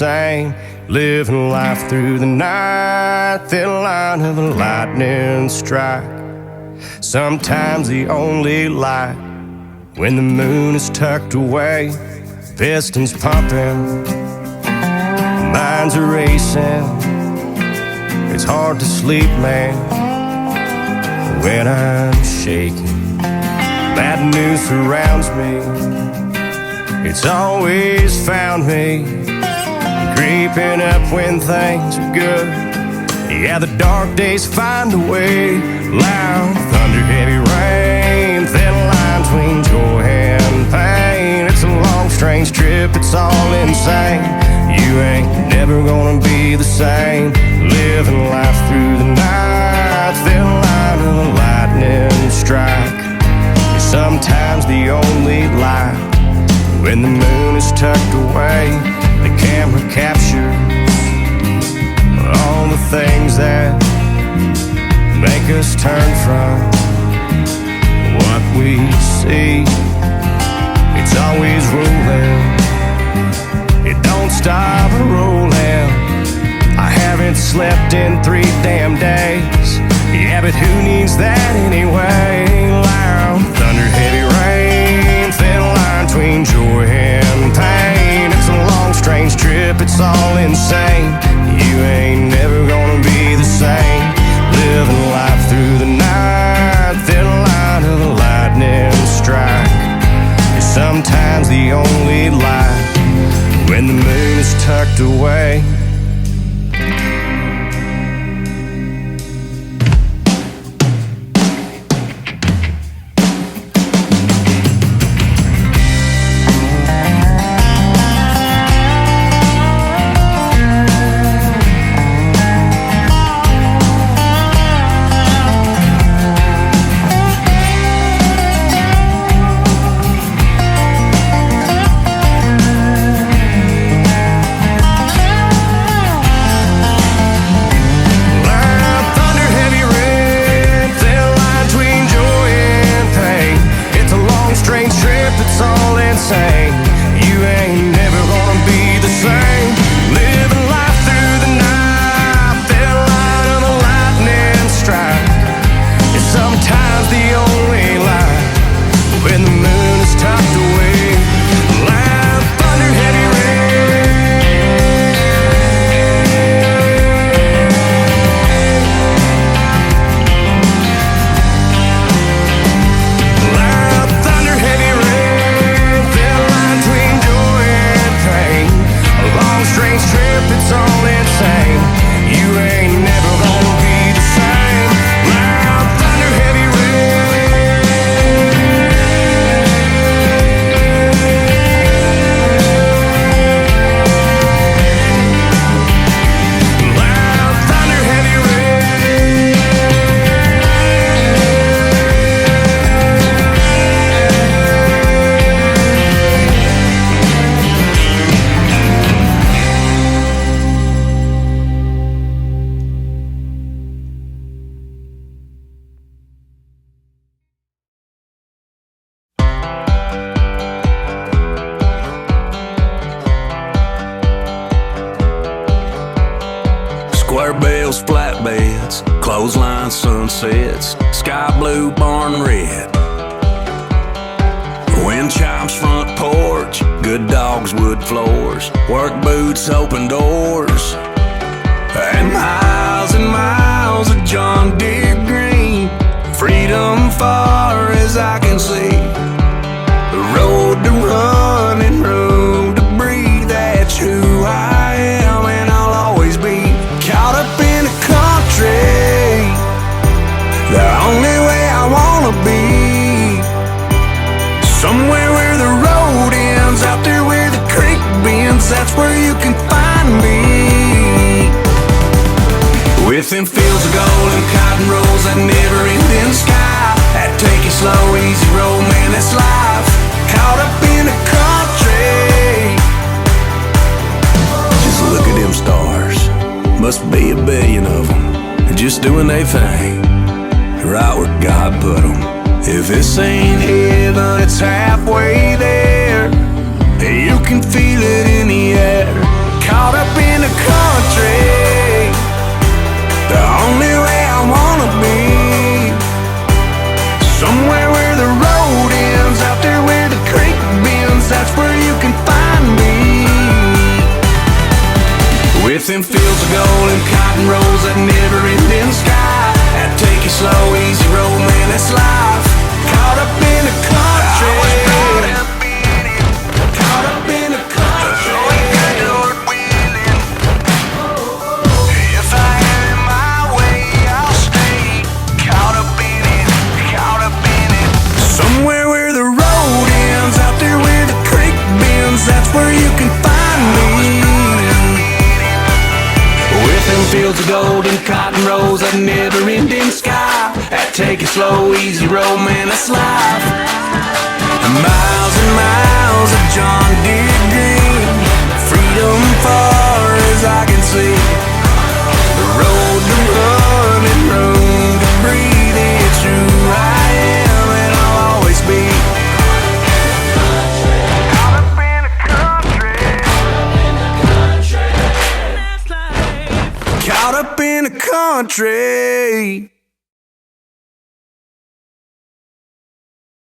same. Living life through the night, thin line of a lightning strike. Sometimes the only light when the moon is tucked away. Pistons pumping, minds are racing. It's hard to sleep, man, when I'm shaking. Bad news surrounds me, it's always found me creeping up when things are good. Yeah, the dark days find a way. Loud thunder, heavy rain, thin line between joy and pain. It's a long, strange trip, it's all insane. You ain't never gonna be the same. Living life through the night, thin line of a lightning strike. Sometimes the only light when the moon is tucked away. The camera captures all the things that make us turn from what we see. It's always rolling, it don't stop rolling. I haven't slept in 3 damn days. Yeah, but who needs that anyway? Loud thunder, heavy rain, thin line between joy and pain. It's a long, strange trip, it's all insane. You ain't never gonna be the same. Living life through the night, thin line of a lightning strike. It's sometimes the only light when the moon is tucked away. Square bells, flatbeds, clothesline sunsets, sky blue, barn red. Wind chimes, front porch, good dogs, wood floors, work boots, open doors, and miles of John Deere green. Freedom far as I can see. The road to run and room to breathe. That's who I am and I'll always be. Caught up in a country, the only way I wanna be. Somewhere where the road ends, out there where the creek bends. That's where you can find me. Within fields of gold and cotton rolls, that never-ending sky. That take it slow, easy road, man, that's life. Caught up in the country. Just look at them stars, must be a billion of them, just doing their thing, right where God put them. If this ain't heaven, it's halfway there. You can feel it in the air. Caught With them fields of gold and cotton rolls, that never-ending sky, that take it slow, easy road, man, that's life. Caught up in the country, caught up in the country. If I have it my way, I'll stay caught up in it, caught up in it. Somewhere where the road ends, out there where the creek bends, that's where you can find me. With them fields of gold and cotton rolls, that never-ending sky, that take it slow, easy road, man, that's life. Miles and miles of John Deere green, freedom far as I can see. The road to run and room to breathe, it's who I am and I'll always be. Caught up in the country, caught up in the country.